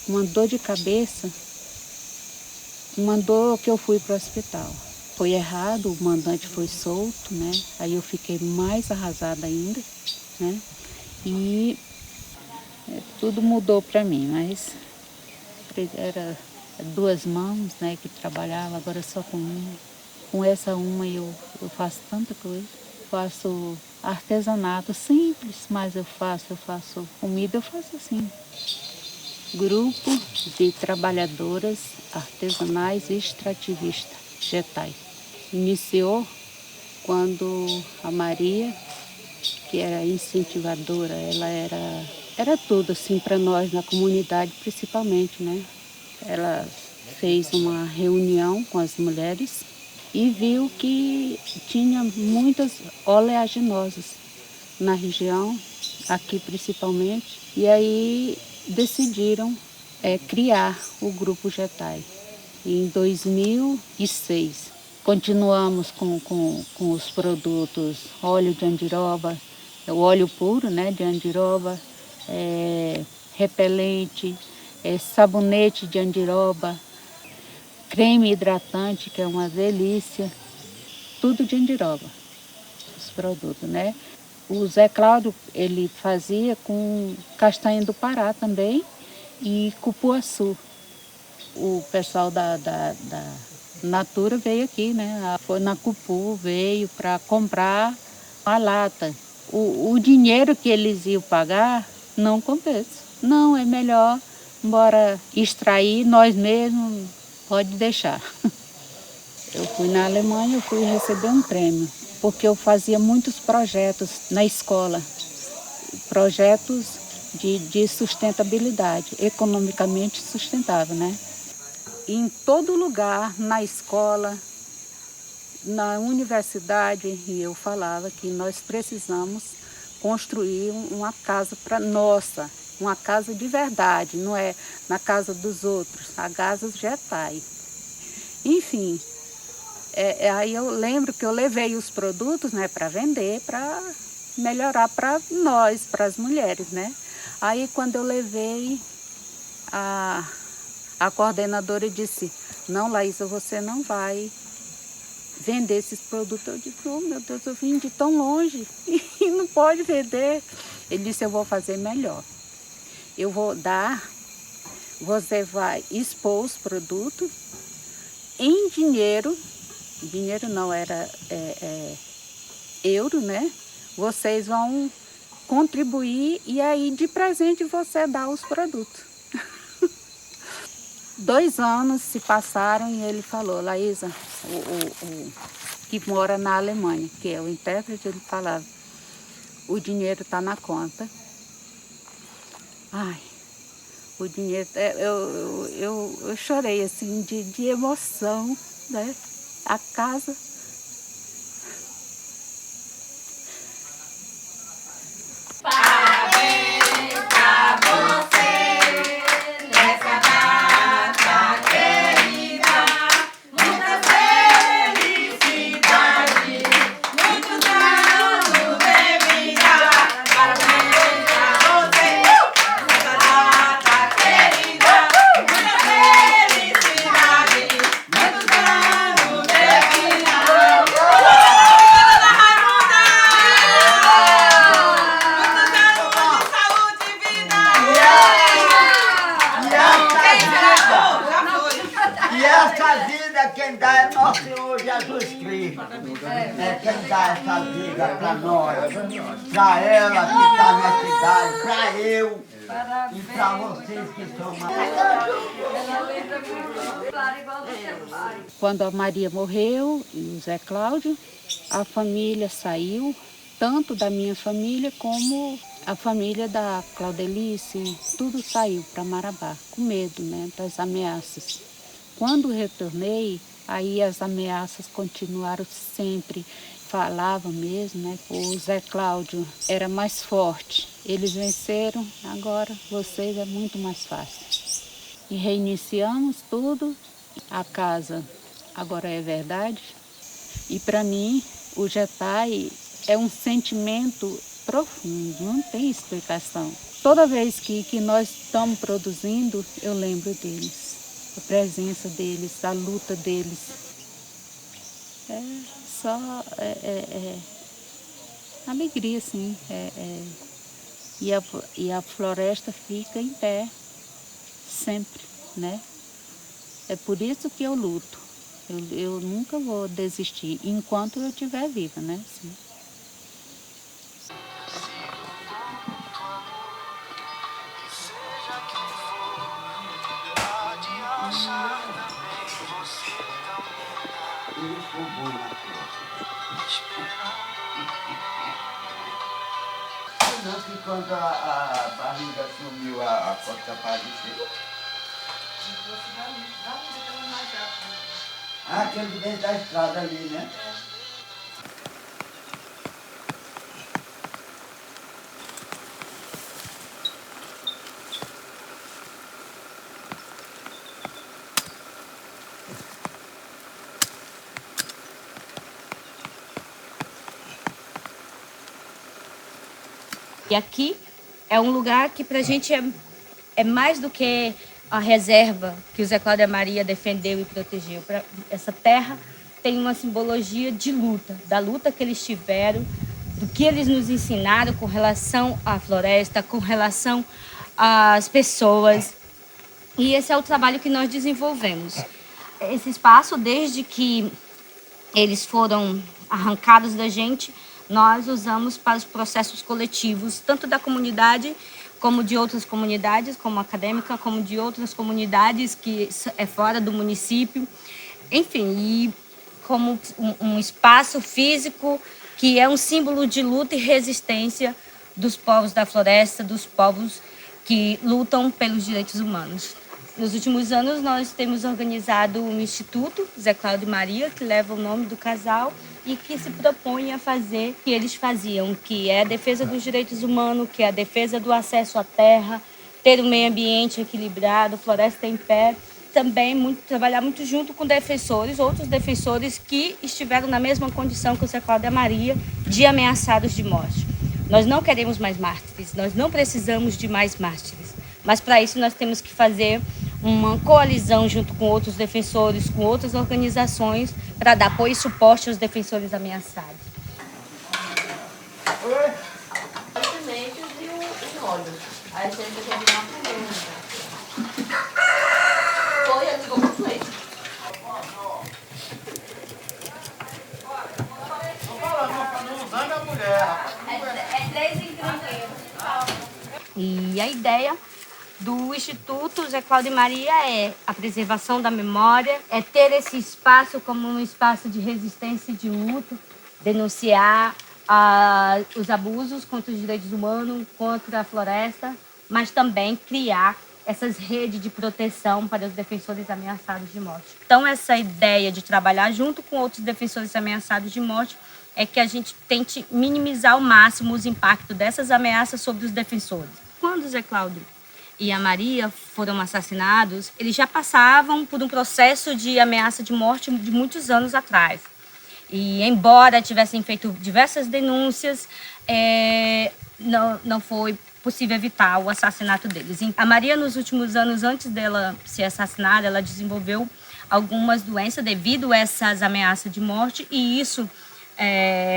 uma dor de cabeça, mandou que eu fui para o hospital. Foi errado, o mandante foi solto, né? Aí eu fiquei mais arrasada ainda, né? E tudo mudou para mim, mas era 2 mãos, né, que trabalhava, agora só com uma. Com essa uma eu faço tanta coisa. Faço artesanato simples, mas eu faço comida, eu faço assim. Grupo de trabalhadoras artesanais e extrativistas, GETAI. Iniciou quando a Maria, que era incentivadora, ela era tudo assim para nós na comunidade, principalmente, né? Ela fez uma reunião com as mulheres e viu que tinha muitas oleaginosas na região, aqui principalmente, e aí decidiram criar o Grupo GETAI. Em 2006, continuamos com os produtos óleo de andiroba, o óleo puro, né, de andiroba, repelente, sabonete de andiroba, creme hidratante, que é uma delícia, tudo de andiroba, os produtos, né? O Zé Cláudio, ele fazia com castanha do Pará também e cupuaçu. O pessoal da Natura veio aqui, né? Foi na Cupu, veio para comprar a lata. O dinheiro que eles iam pagar não compensa. Não, é melhor, bora extrair nós mesmos, pode deixar. Eu fui na Alemanha, eu fui receber um prêmio, porque eu fazia muitos projetos na escola, projetos de sustentabilidade, economicamente sustentável, né? Em todo lugar, na escola, na universidade, e eu falava que nós precisamos construir uma casa para nossa, uma casa de verdade, não é na casa dos outros, a casa GETAI. Enfim, aí eu lembro que eu levei os produtos, né, para vender, para melhorar para nós, para as mulheres, né? Aí quando eu levei, a coordenadora disse, não, Laísa, você não vai vender esses produtos. Eu disse, oh, meu Deus, eu vim de tão longe e não pode vender. Ele disse, eu vou fazer melhor. Eu vou dar, você vai expor os produtos em dinheiro não, era euro, né? Vocês vão contribuir e aí de presente você dá os produtos. 2 anos se passaram e ele falou, Laísa, o que mora na Alemanha, que é o intérprete, ele falava, o dinheiro está na conta. Ai, o dinheiro, eu chorei assim de emoção, né? A casa. Parabéns pra você nessa data querida, muita felicidade, muitos anos de vida. Parabéns pra você nessa data querida, muita felicidade, muitos anos de vida. Essa vida quem dá é nosso Senhor Jesus Cristo. É quem dá essa vida para nós, para ela que está nessa idade, para eu e para vocês que são mais. Quando a Maria morreu e o Zé Cláudio, a família saiu, tanto da minha família como a família da Claudelice, tudo saiu para Marabá, com medo, né, das ameaças. Quando retornei, aí as ameaças continuaram sempre. Falava mesmo, né? O Zé Cláudio era mais forte. Eles venceram, agora vocês é muito mais fácil. E reiniciamos tudo. A casa agora é verdade. E para mim, o Jetai é um sentimento profundo, não tem explicação. Toda vez que nós estamos produzindo, eu lembro deles. A presença deles, a luta deles. Alegria, sim. E a floresta fica em pé, sempre, né? É por isso que eu luto. Eu nunca vou desistir, enquanto eu estiver viva, né? Sim. Não que quando a barriga sumiu, a costa apareceu. Ah, aquele dentro da estrada ali, né? E aqui é um lugar que pra gente é mais do que a reserva que o Zé Cláudio e a Maria defendeu e protegeu. Essa terra tem uma simbologia de luta, da luta que eles tiveram, do que eles nos ensinaram com relação à floresta, com relação às pessoas. E esse é o trabalho que nós desenvolvemos. Esse espaço, desde que eles foram arrancados da gente, nós usamos para os processos coletivos, tanto da comunidade como de outras comunidades, como acadêmica, como de outras comunidades que é fora do município. Enfim, e como um espaço físico que é um símbolo de luta e resistência dos povos da floresta, dos povos que lutam pelos direitos humanos. Nos últimos anos, nós temos organizado um instituto, Zé Cláudio e Maria, que leva o nome do casal e que se propõe a fazer o que eles faziam, que é a defesa dos direitos humanos, que é a defesa do acesso à terra, ter um meio ambiente equilibrado, floresta em pé. Também trabalhar muito junto com defensores, outros defensores que estiveram na mesma condição que o Zé Cláudio e a Maria, de ameaçados de morte. Nós não queremos mais mártires, nós não precisamos de mais mártires, mas para isso nós temos que fazer uma coalizão junto com outros defensores, com outras organizações, para dar apoio e suporte aos defensores ameaçados. Sementes e óleo. Aí a gente tem que dar uma primeira. Foi, eu ficou muito leite. É 3 ingredientes. E a ideia do Instituto Zé Cláudio e Maria é a preservação da memória, é ter esse espaço como um espaço de resistência e de luta, denunciar os abusos contra os direitos humanos, contra a floresta, mas também criar essas redes de proteção para os defensores ameaçados de morte. Então, essa ideia de trabalhar junto com outros defensores ameaçados de morte é que a gente tente minimizar ao máximo os impactos dessas ameaças sobre os defensores. Quando o Zé Cláudio e a Maria foram assassinados, eles já passavam por um processo de ameaça de morte de muitos anos atrás. E embora tivessem feito diversas denúncias, não foi possível evitar o assassinato deles. A Maria, nos últimos anos, antes dela ser assassinada, ela desenvolveu algumas doenças devido a essas ameaças de morte, e isso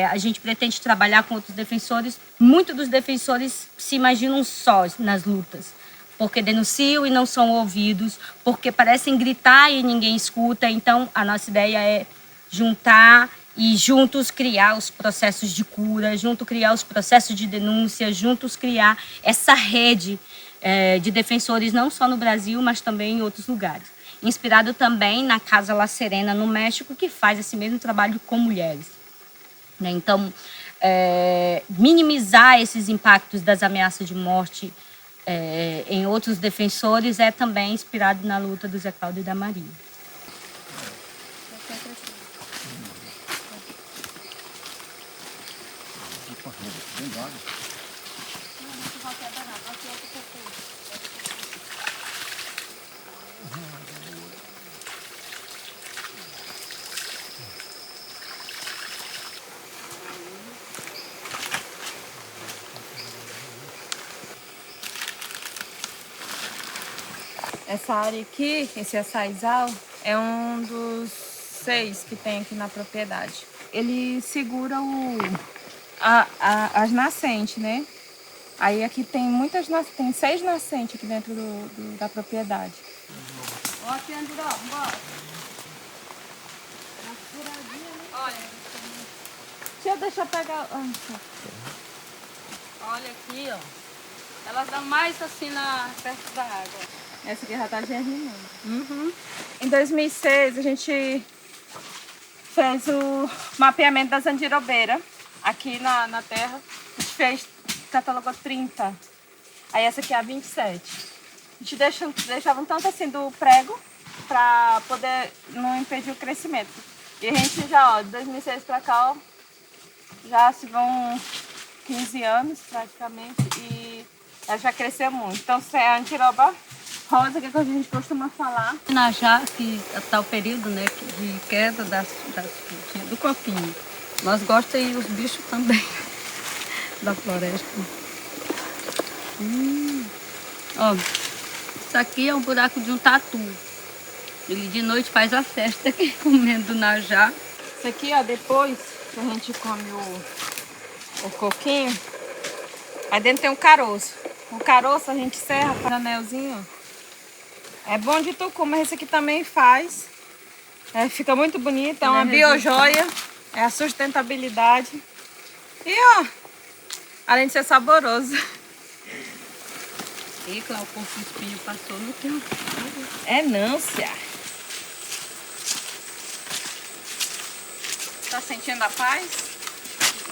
a gente pretende trabalhar com outros defensores. Muitos dos defensores se imaginam sós nas lutas, porque denunciam e não são ouvidos, porque parecem gritar e ninguém escuta. Então, a nossa ideia é juntar e juntos criar os processos de cura, juntos criar os processos de denúncia, juntos criar essa rede de defensores, não só no Brasil, mas também em outros lugares. Inspirado também na Casa La Serena, no México, que faz esse mesmo trabalho com mulheres. Então, minimizar esses impactos das ameaças de morte em outros defensores é também inspirado na luta do Zé Cláudio e da Maria. Essa área aqui, esse açaizal, é um dos 6 que tem aqui na propriedade. Ele segura as nascentes, né? Aí aqui tem tem 6 nascentes aqui dentro da propriedade. Ó, aqui, André, bora. Olha, deixa eu pegar... Olha aqui, ó. Elas dão mais assim perto da água. Essa aqui já tá germinando. Em 2006, a gente fez o mapeamento das andirobeiras aqui na terra. A gente catalogou 30. Aí essa aqui é a 27. A gente deixava um tanto assim do prego para poder não impedir o crescimento. E a gente já, ó, de 2006 para cá, ó, já se vão 15 anos praticamente e ela já cresceu muito. Então, se é a andiroba rosa, que é o que a gente costuma falar. Já que está o período, né, de queda das frutinhas do copinho. Nós gostamos e os bichos também da floresta. Ó, isso aqui é um buraco de um tatu. Ele de noite faz a festa aqui comendo najá. Isso aqui, ó, depois que a gente come o coquinho, aí dentro tem um caroço. O caroço a gente serra para anelzinho. É bom de tucum, mas esse aqui também faz. Fica muito bonito, é uma biojoia. É a sustentabilidade. E ó, além de ser saboroso. E lá o corpo espinho passou no tempo. É Nância. Tá sentindo a paz?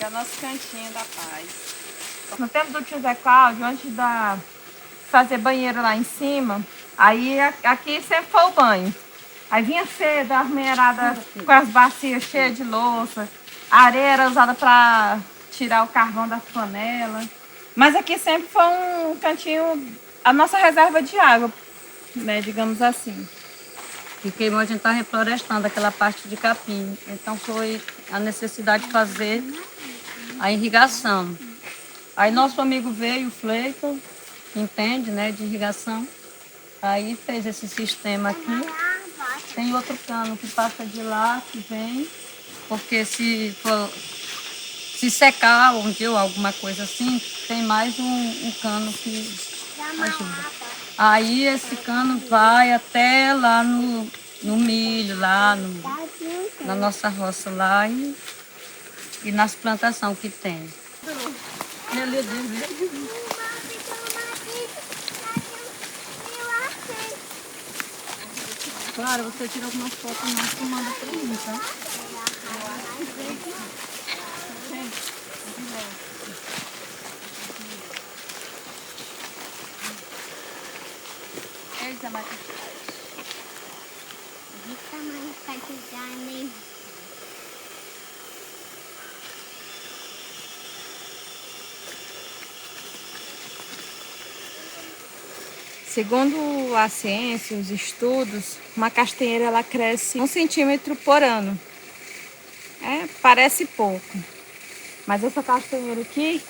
É o nosso cantinho da paz. No tempo do tio Zé Cláudio, antes de fazer banheiro lá em cima, aí aqui sempre foi o banho. Aí vinha cedo, a armeirada com as bacias cheias de louça. A areia era usada para tirar o carvão das panelas. Mas aqui sempre foi um cantinho, a nossa reserva de água, né, digamos assim. E queimou, a gente está reflorestando aquela parte de capim. Então foi a necessidade de fazer a irrigação. Aí nosso amigo veio, o Fleiton, que entende, né, de irrigação. Aí fez esse sistema aqui. Tem outro cano que passa de lá, que vem. Porque se secar um dia ou alguma coisa assim, tem mais um cano que ajuda. Aí esse cano vai até lá no milho, lá na nossa roça lá e nas plantações que tem. Claro, você tira algumas fotos mais que manda pra mim, tá? Segundo a ciência, os estudos, uma castanheira ela cresce 1 centímetro por ano. Parece pouco, mas essa castanheira aqui,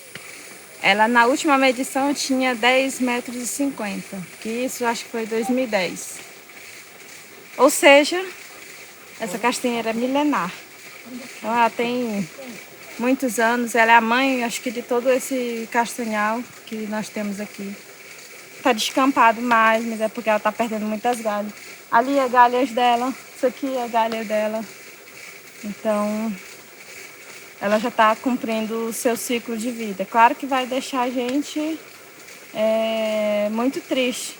ela na última medição tinha 10,50 metros, que isso acho que foi 2010. Ou seja, essa castanheira é milenar. Então ela tem muitos anos, ela é a mãe, acho que de todo esse castanhal que nós temos aqui tá descampado mais, mas é porque ela tá perdendo muitas galhas. Ali é galhas dela, isso aqui é galha dela. Então, ela já está cumprindo o seu ciclo de vida. Claro que vai deixar a gente muito triste,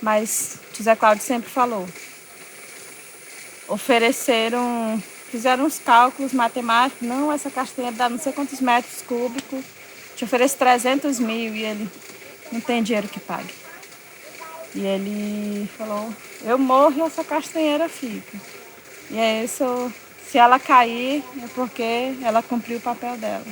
mas o Zé Cláudio sempre falou. Fizeram uns cálculos matemáticos, não, essa castanha dá não sei quantos metros cúbicos, te ofereço 300 mil, e ele não tem dinheiro que pague. E ele falou, eu morro e essa castanheira fica. E é isso. Se ela cair, é porque ela cumpriu o papel dela.